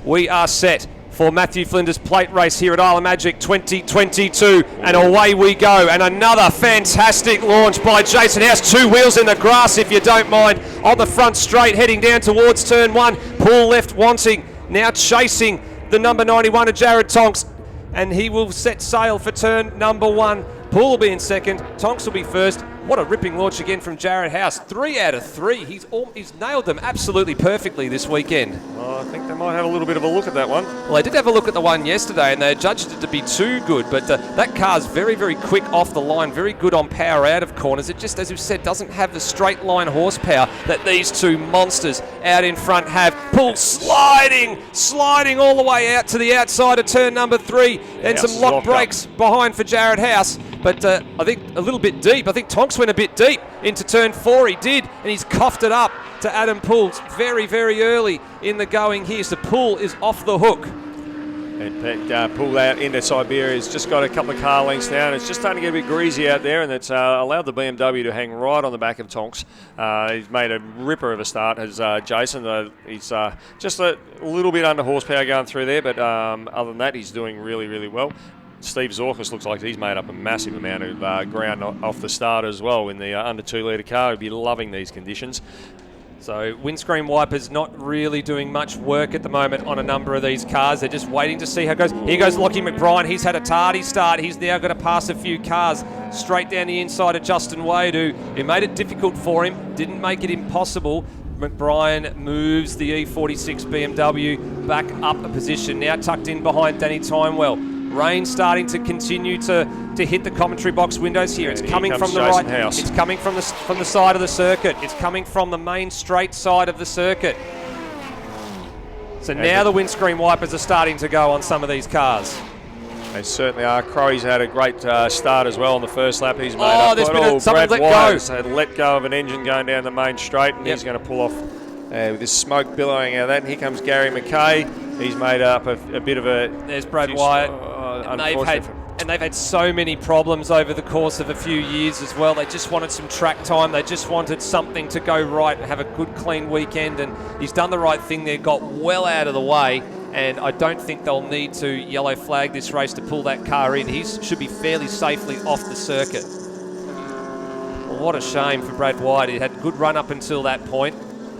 we are set for Matthew Flinders Plate race here at Isle of Magic 2022, and away we go. And another fantastic launch by Jason House. 2 wheels in the grass, if you don't mind, on the front straight, heading down towards turn 1. Pull left wanting, now chasing the number 91 of Jared Tonks, and he will set sail for turn number 1. Poole will be in second, Tonks will be first. What a ripping launch again from Jared House. 3 out of 3. He's nailed them absolutely perfectly this weekend. Oh, I think they might have a little bit of a look at that one. Well, they did have a look at the one yesterday, and they judged it to be too good, but that car's very, very quick off the line, very good on power out of corners. It just, as we've said, doesn't have the straight line horsepower that these two monsters out in front have. Poole sliding all the way out to the outside of turn number 3, and some lock brakes behind for Jared House. But I think a little bit deep. I think Tonks went a bit deep into turn 4. He did, and he's coughed it up to Adam Poole very, very early in the going here. So Poole is off the hook. And Poole out into Siberia. He's just got a couple of car lengths down. It's just starting to get a bit greasy out there, and it's allowed the BMW to hang right on the back of Tonks. He's made a ripper of a start, as Jason. He's just a little bit under horsepower going through there, but other than that, he's doing really, really well. Steve Zorkus looks like he's made up a massive amount of ground off the start as well in the under 2 litre car. He'd be loving these conditions. So windscreen wipers not really doing much work at the moment on a number of these cars. They're just waiting to see how it goes. Here goes Lockie McBride. He's had a tardy start. He's now going to pass a few cars straight down the inside of Justin Wade, who made it difficult for him, didn't make it impossible. McBride moves the E46 BMW back up a position, now tucked in behind Danny Timewell. Rain starting to continue to hit the commentary box windows here. It's coming from the right. House. It's coming from the side of the circuit. It's coming from the main straight side of the circuit. So now the windscreen wipers are starting to go on some of these cars. They certainly are. Crowey's had a great start as well on the first lap. He's made up. There's been Brad let Wyatt go. Had let go of an engine going down the main straight, and he's going to pull off with this smoke billowing out of that. And here comes Gary McKay. He's made up a bit of a... There's Brad Wyatt. And they've had so many problems over the course of a few years as well. They just wanted some track time. They just wanted something to go right and have a good, clean weekend. And he's done the right thing there, got well out of the way. And I don't think they'll need to yellow flag this race to pull that car in. He should be fairly safely off the circuit. Well, what a shame for Brad Wyatt. He had a good run up until that point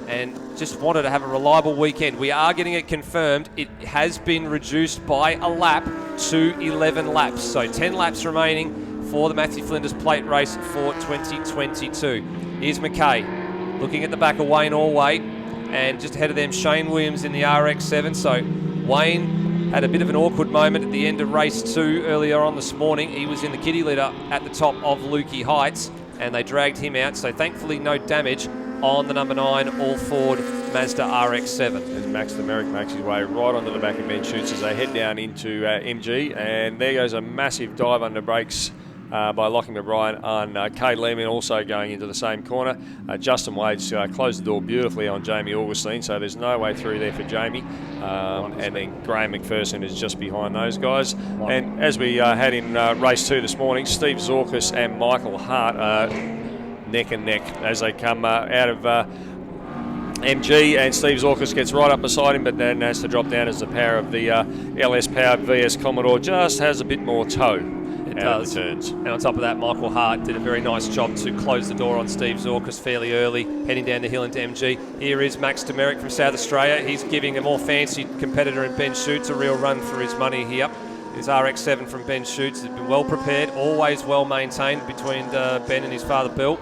and just wanted to have a reliable weekend. We are getting it confirmed. It has been reduced by a lap to 11 laps. So 10 laps remaining for the Matthew Flinders Plate race for 2022. Here's McKay looking at the back of Wayne Allway, and just ahead of them Shane Williams in the RX-7. So Wayne had a bit of an awkward moment at the end of race 2 earlier on this morning. He was in the kiddie litter at the top of Lukey Heights, and they dragged him out. So thankfully no damage on the number 9 all-Ford Mazda RX-7. As Max the Merrick makes his way right onto the back of Ben Shoots as they head down into MG, and there goes a massive dive under brakes by Lockie McBride on Cade Lehman, also going into the same corner. Justin Wade's closed the door beautifully on Jamie Augustine, so there's no way through there for Jamie. And then Graham McPherson is just behind those guys. And as we had in race 2 this morning, Steve Zorkus and Michael Hart are neck and neck as they come out of MG, and Steve Zorkus gets right up beside him, but then has to drop down as the power of the LS-powered VS Commodore just has a bit more toe. It does. Turns. And on top of that, Michael Hart did a very nice job to close the door on Steve Zorkus fairly early, heading down the hill into MG. Here is Max Demerick from South Australia. He's giving a more fancy competitor in Ben Shoots a real run for his money here. His RX-7 from Ben Shoots has been well prepared, always well maintained between Ben and his father Bill.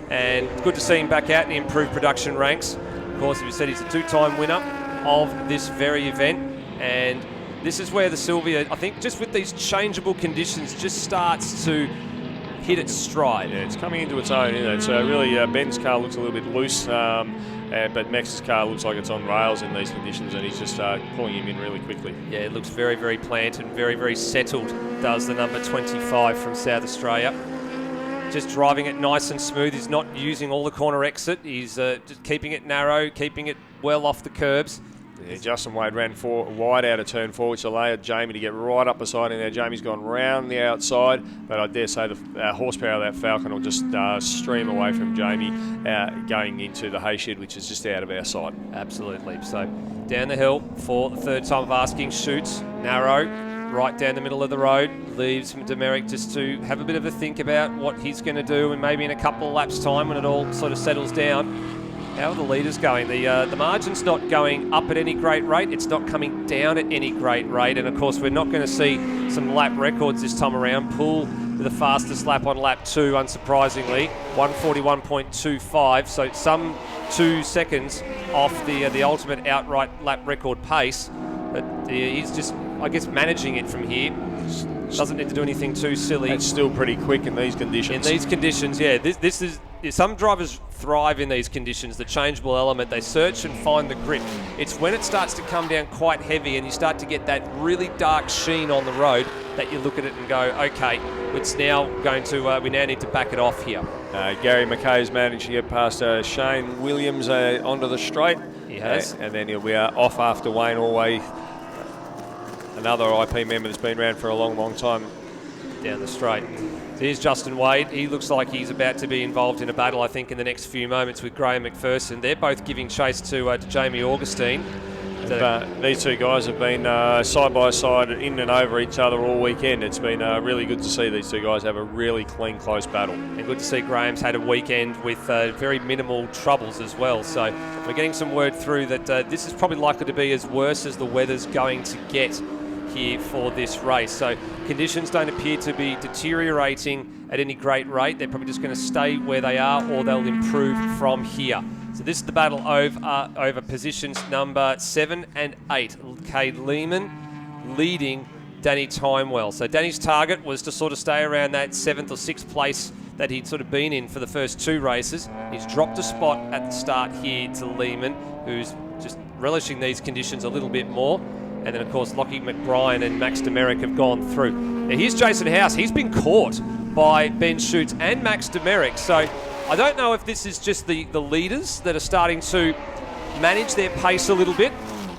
And good to see him back out in the improved production ranks. Of course, as we said, he's a 2-time winner of this very event. And this is where the Sylvia, I think, just with these changeable conditions, just starts to hit its stride. Yeah, it's coming into its own, isn't it? So really, Ben's car looks a little bit loose, but Max's car looks like it's on rails in these conditions, and he's just pulling him in really quickly. Yeah, it looks very, very planted and very, very settled, does the number 25 from South Australia. Just driving it nice and smooth. He's not using all the corner exit. He's just keeping it narrow, keeping it well off the curbs. Yeah, Justin Wade ran wide out of turn 4, which allowed Jamie to get right up beside him. Now Jamie's gone round the outside, but I dare say the horsepower of that Falcon will just stream away from Jamie going into the hay shed, which is just out of our sight. Absolutely. So down the hill for the third time of asking, shoots, narrow, right down the middle of the road, leaves Demerick just to have a bit of a think about what he's going to do, and maybe in a couple of laps' time when it all sort of settles down. How are the leaders going? The margin's not going up at any great rate. It's not coming down at any great rate. And, of course, we're not going to see some lap records this time around. Poole with the fastest lap on lap 2, unsurprisingly, 141.25. So some 2 seconds off the ultimate outright lap record pace. But he's just, I guess, managing it from here. Doesn't need to do anything too silly. It's still pretty quick in these conditions. In these conditions, yeah. This is... Some drivers thrive in these conditions, the changeable element. They search and find the grip. It's when it starts to come down quite heavy and you start to get that really dark sheen on the road that you look at it and go, okay, it's now going to, we now need to back it off here. Gary McKay's managed to get past Shane Williams onto the straight. He has. And then he'll be off after Wayne Allway, another IP member that's been around for a long, long time. Down the straight. Here's Justin Wade. He looks like he's about to be involved in a battle, I think, in the next few moments with Graham McPherson. They're both giving chase to Jamie Augustine. These two guys have been side by side, in and over each other all weekend. It's been really good to see these two guys have a really clean, close battle. And good to see Graham's had a weekend with very minimal troubles as well. So we're getting some word through that this is probably likely to be as worse as the weather's going to get here for this race. So conditions don't appear to be deteriorating at any great rate. They're probably just going to stay where they are, or they'll improve from here. So this is the battle over positions number 7 and 8. Cade Lehman leading Danny Timewell. So Danny's target was to sort of stay around that 7th or 6th place that he'd sort of been in for the first 2 races. He's dropped a spot at the start here to Lehman, who's just relishing these conditions a little bit more. And then, of course, Lockie McBrien and Max Demerick have gone through. Now, here's Jason House. He's been caught by Ben Schutz and Max Demerick. So I don't know if this is just the leaders that are starting to manage their pace a little bit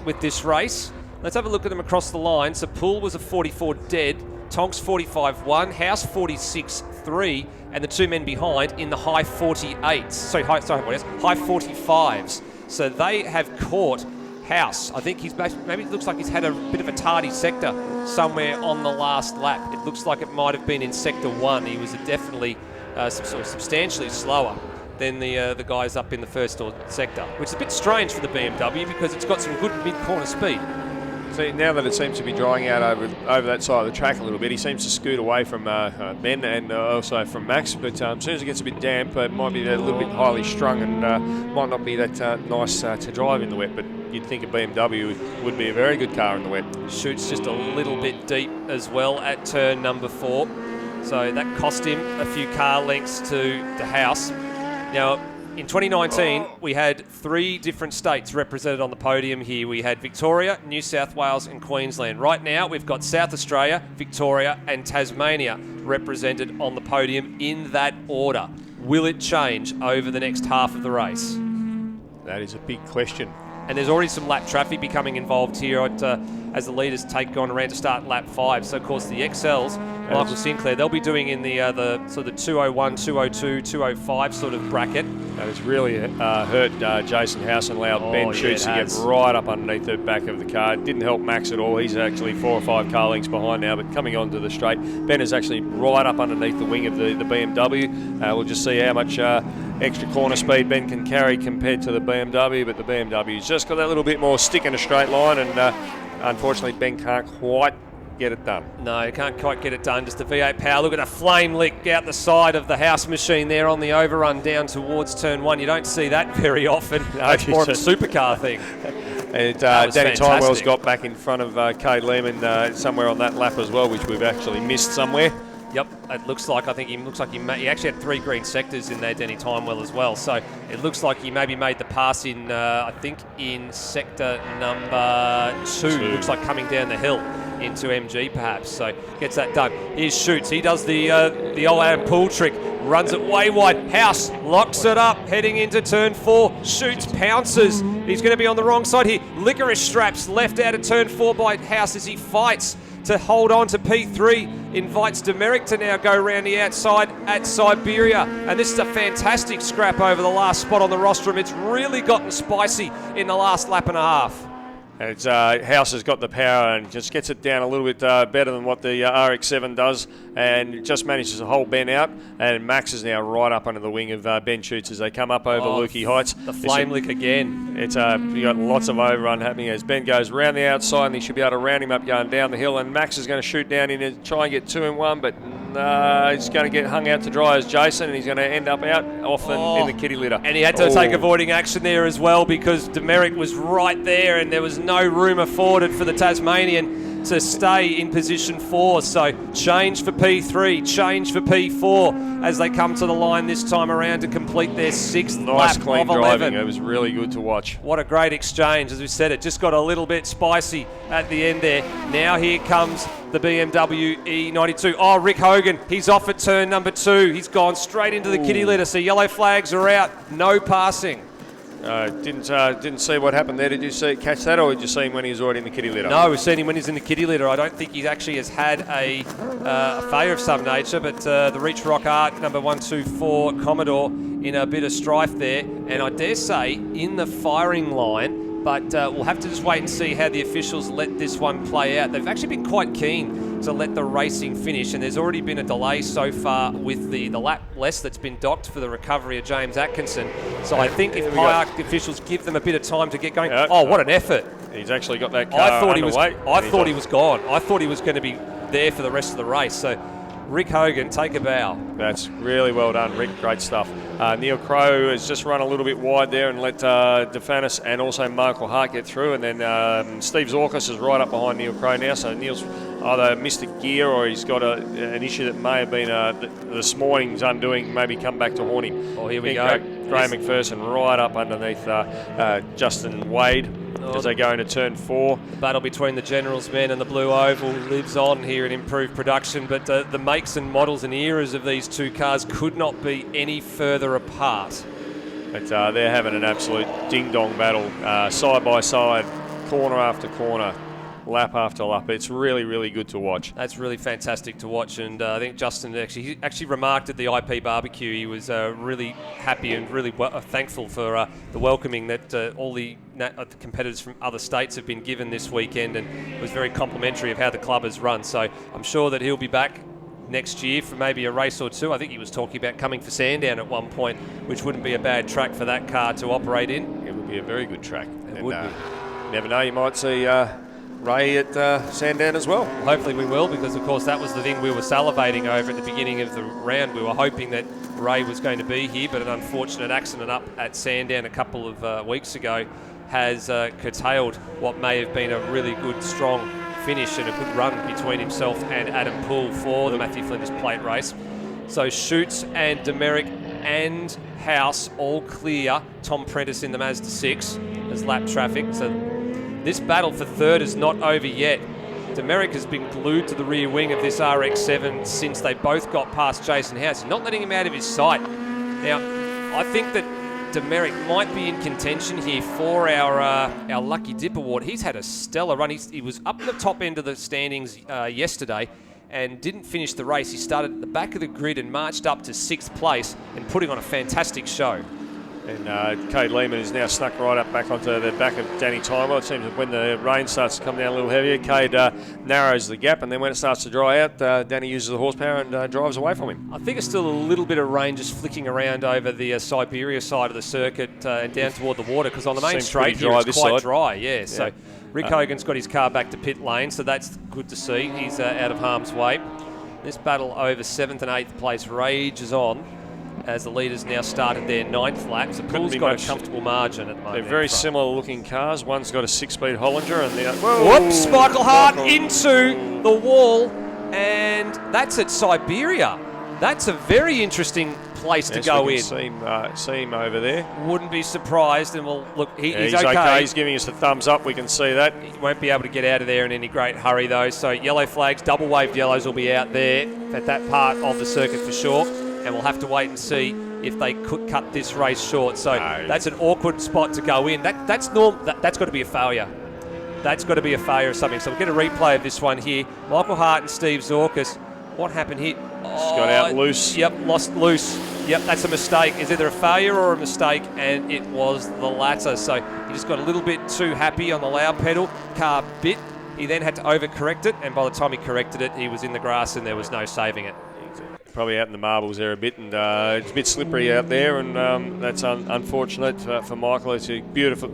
with this race. Let's have a look at them across the line. So Poole was a 44 dead, Tonks 45-1, House 46-3, and the 2 men behind in the high 48s. High 45s. So they have caught House. I think maybe it looks like he's had a bit of a tardy sector somewhere on the last lap. It looks like it might have been in sector 1. He was definitely substantially slower than the guys up in the first sector, which is a bit strange for the BMW because it's got some good mid-corner speed. See, now that it seems to be drying out over that side of the track a little bit, he seems to scoot away from Ben and also from Max. But as soon as it gets a bit damp, it might be a little bit highly strung and might not be that nice to drive in the wet. But you'd think a BMW would be a very good car in the wet. Shoots just a little bit deep as well at turn number 4. So that cost him a few car lengths to House. Now, in 2019, we had 3 different states represented on the podium here. We had Victoria, New South Wales and Queensland. Right now, we've got South Australia, Victoria and Tasmania represented on the podium in that order. Will it change over the next half of the race? That is a big question. And there's already some lap traffic becoming involved here as the leaders on around to start lap 5. So, of course, the XLs, Michael Sinclair, they'll be doing in the sort of 201, 202, 205 sort of bracket. That has really hurt Jason House and allowed Ben Schutz to get right up underneath the back of the car. It didn't help Max at all. He's actually 4 or 5 car lengths behind now, but coming onto the straight, Ben is actually right up underneath the wing of the BMW. We'll just see how much extra corner speed Ben can carry compared to the BMW, but the BMW's just got that little bit more stick in a straight line, and unfortunately Ben can't quite get it done. No, he can't quite get it done. Just a V8 power. Look at a flame lick out the side of the House machine there on the overrun down towards turn 1. You don't see that very often. That's more of a supercar thing. And Danny Timewell's got back in front of Cade Lehman somewhere on that lap as well, which we've actually missed somewhere. Yep, it looks like he actually had 3 green sectors in there, Danny Timewell as well. So it looks like he maybe made the pass in, I think, in sector number 2. Looks like coming down the hill into MG perhaps. So gets that done. Here's Schutz. He does the old Adam Poole trick. Runs it way wide. House locks it up, heading into turn 4. Schutz pounces He's going to be on the wrong side here. Licorice Straps left out of turn 4 by House as he fights to hold on to P3. Invites Demeric to now go round the outside at Siberia. And this is a fantastic scrap over the last spot on the rostrum. It's really gotten spicy in the last lap and a half. And it's, House has got the power and just gets it down a little bit better than what the RX-7 does, and just manages to hold Ben out. And Max is now right up under the wing of Ben Schutz as they come up over Lukey Heights. The flame lick again. It's you got lots of overrun happening as Ben goes round the outside, and he should be able to round him up going down the hill. And Max is going to shoot down in and try and get 2 in 1, but he's going to get hung out to dry as Jason, and he's going to end up out often in the kitty litter. And he had to take avoiding action there as well, because Demeric was right there, and there was no room afforded for the Tasmanian to stay in position 4. So change for P3, change for P4 as they come to the line this time around to complete their 6th nice lap clean of 11. driving. It was really good to watch. What a great exchange. As we said, it just got a little bit spicy at the end there. Now here comes the BMW E92. Oh, Rick Hogan, he's off at turn number 2. He's gone straight into the kitty litter. So yellow flags are out. No passing. Didn't see what happened there. Did you catch that, or did you see him when he was already in the kitty litter? No, we've seen him when he's in the kitty litter. I don't think he actually has had a failure of some nature, but the Reach Rock Art number 124 Commodore in a bit of strife there, and I dare say in the firing line, but we'll have to just wait and see how the officials let this one play out. They've actually been quite keen to let the racing finish, and there's already been a delay so far with the lap less that's been docked for the recovery of James Atkinson. So I think if Park officials give them a bit of time to get going. Oh, what an effort. He's actually got that car I thought underway. he was gone. I thought he was going to be there for the rest of the race. So Rick Hogan, take a bow. That's really well done, Rick. Great stuff. Neil Crow has just run a little bit wide there and let DeFanis and also Michael Hart get through. And then Steve Zorkis is right up behind Neil Crow now. So Neil's either missed a gear or he's got an issue that may have been this morning's undoing, maybe come back to haunt him. Oh, here we go. Graham McPherson right up underneath Justin Wade as they go into turn 4. The battle between the General's men and the Blue Oval lives on here in improved production, but the makes and models and eras of these two cars could not be any further apart. But they're having an absolute ding-dong battle, side by side, corner after corner, lap after lap. It's really, really good to watch. That's really fantastic to watch, and I think Justin actually remarked at the IP barbecue he was really happy and really thankful for the welcoming that all the competitors from other states have been given this weekend, and was very complimentary of how the club has run. So I'm sure that he'll be back next year for maybe a race or two. I think he was talking about coming for Sandown at one point, which wouldn't be a bad track for that car to operate in. It would be a very good track. It would be. Never know, you might see Ray at Sandown as well. Hopefully we will, because of course that was the thing we were salivating over at the beginning of the round. We were hoping that Ray was going to be here, but an unfortunate accident up at Sandown a couple of weeks ago has curtailed what may have been a really good, strong finish and a good run between himself and Adam Poole for the Matthew Flinders Plate race. So Schutz and Demeric and House all clear. Tom Prentice in the Mazda 6 as lap traffic. So this battle for third is not over yet. Demeric has been glued to the rear wing of this RX-7 since they both got past Jason House. He's not letting him out of his sight. Now, I think that Demeric might be in contention here for our Lucky Dip Award. He's had a stellar run. He was up at the top end of the standings yesterday and didn't finish the race. He started at the back of the grid and marched up to 6th place and putting on a fantastic show. And Cade Lehman is now snuck right up back onto the back of Danny Timewell. It seems that when the rain starts to come down a little heavier, Cade narrows the gap, and then when it starts to dry out, Danny uses the horsepower and drives away from him. I think it's still a little bit of rain just flicking around over the Siberia side of the circuit and down toward the water, because on the main straight here it's quite dry. Yeah, so Rick Hogan's got his car back to pit lane, so that's good to see. He's out of harm's way. This battle over 7th and 8th place rages on, as the leaders now started their 9th lap. So Poole's got a comfortable margin at the moment. They're very similar looking cars. One's got a 6-speed Hollinger and the other... Whoops! Michael Hart into the wall, and that's at Siberia. That's a very interesting place to go in. See him over there. Wouldn't be surprised, and well, look, he's okay. He's giving us the thumbs up. We can see that. He won't be able to get out of there in any great hurry, though. So yellow flags, double waved yellows will be out there at that part of the circuit for sure. And we'll have to wait and see if they could cut this race short. So that's an awkward spot to go in. That's got to be a failure. That's got to be a failure or something. So we'll get a replay of this one here. Michael Hart and Steve Zorkas. What happened here? Just got out loose. Yep, lost loose. Yep, that's a mistake. It's either a failure or a mistake, and it was the latter. So he just got a little bit too happy on the loud pedal. Car bit. He then had to overcorrect it, and by the time he corrected it, he was in the grass and there was no saving it. Probably out in the marbles there a bit, and it's a bit slippery out there, and that's unfortunate for Michael. It's a beautiful.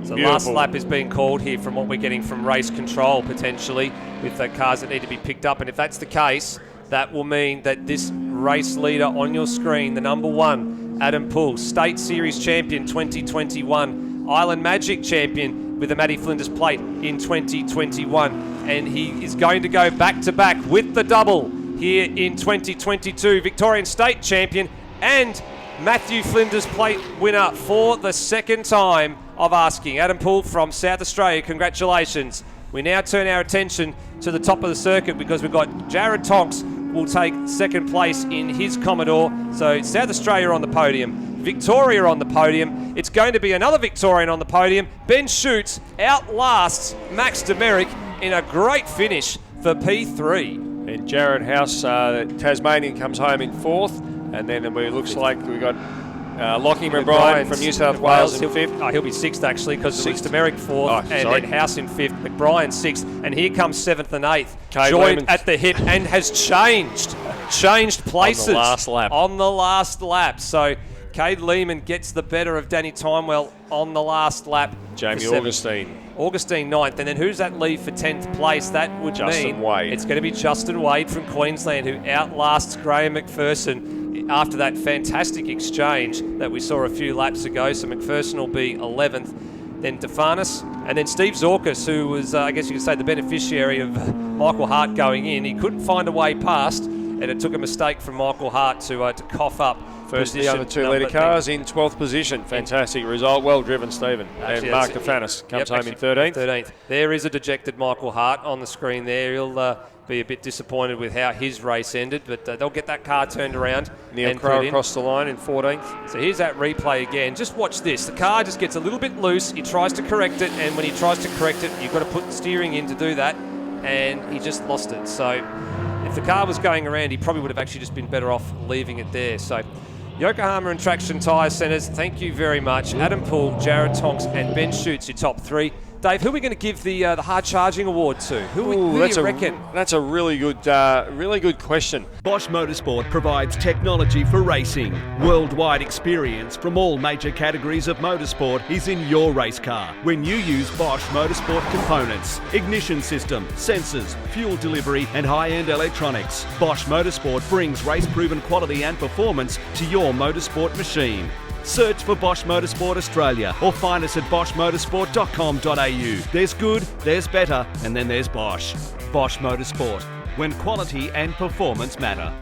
So last lap is being called here from what we're getting from race control, potentially, with the cars that need to be picked up. And if that's the case, that will mean that this race leader on your screen, the number 1, Adam Poole, State Series champion 2021, Island Magic champion with the Matthew Flinders Plate in 2021. And he is going to go back-to-back with the double here in 2022. Victorian State champion and Matthew Flinders Plate winner for the second time of asking. Adam Poole from South Australia, congratulations. We now turn our attention to the top of the circuit because we've got Jared Tonks will take second place in his Commodore. So South Australia on the podium, Victoria on the podium. It's going to be another Victorian on the podium. Ben Schutz outlasts Max Demerick in a great finish for P3. And Jared House, Tasmanian, comes home in 4th. And then it looks like we got Lockie McBride from New South Wales in 5th. He'll be 6th actually, because it's Demerick 4th and then House in 5th, McBride 6th, and here comes 7th and 8th. Joined at the hip and has changed places on the last lap. So Cade Lehman gets the better of Danny Timewell on the last lap. Jamie Augustine 9th, and then who's that leave for 10th place? That would Justin mean Wade. It's going to be Justin Wade from Queensland, who outlasts Graham McPherson after that fantastic exchange that we saw a few laps ago. So McPherson will be 11th, then Defanis, and then Steve Zorkas, who was, I guess you could say, the beneficiary of Michael Hart going in. He couldn't find a way past, and it took a mistake from Michael Hart to cough up. First of the other 2-litre cars in 12th position. Fantastic result. Well driven, Stephen. And Mark Defanis comes home in 13th. There is a dejected Michael Hart on the screen there. He'll be a bit disappointed with how his race ended, but they'll get that car turned around. Neil Crow across the line in 14th. So here's that replay again. Just watch this. The car just gets a little bit loose. He tries to correct it, and when he tries to correct it, you've got to put the steering in to do that, and he just lost it. So if the car was going around, he probably would have actually just been better off leaving it there. So Yokohama and Traction Tyre Centres, thank you very much. Adam Poole, Jared Tonks and Ben Schutz, your top 3. Dave, who are we going to give the hard charging award to? Who do you reckon? That's a really good question. Bosch Motorsport provides technology for racing. Worldwide experience from all major categories of motorsport is in your race car when you use Bosch Motorsport components, ignition system, sensors, fuel delivery and high-end electronics. Bosch Motorsport brings race-proven quality and performance to your motorsport machine. Search for Bosch Motorsport Australia or find us at boschmotorsport.com.au. There's good, there's better, and then there's Bosch. Bosch Motorsport, when quality and performance matter.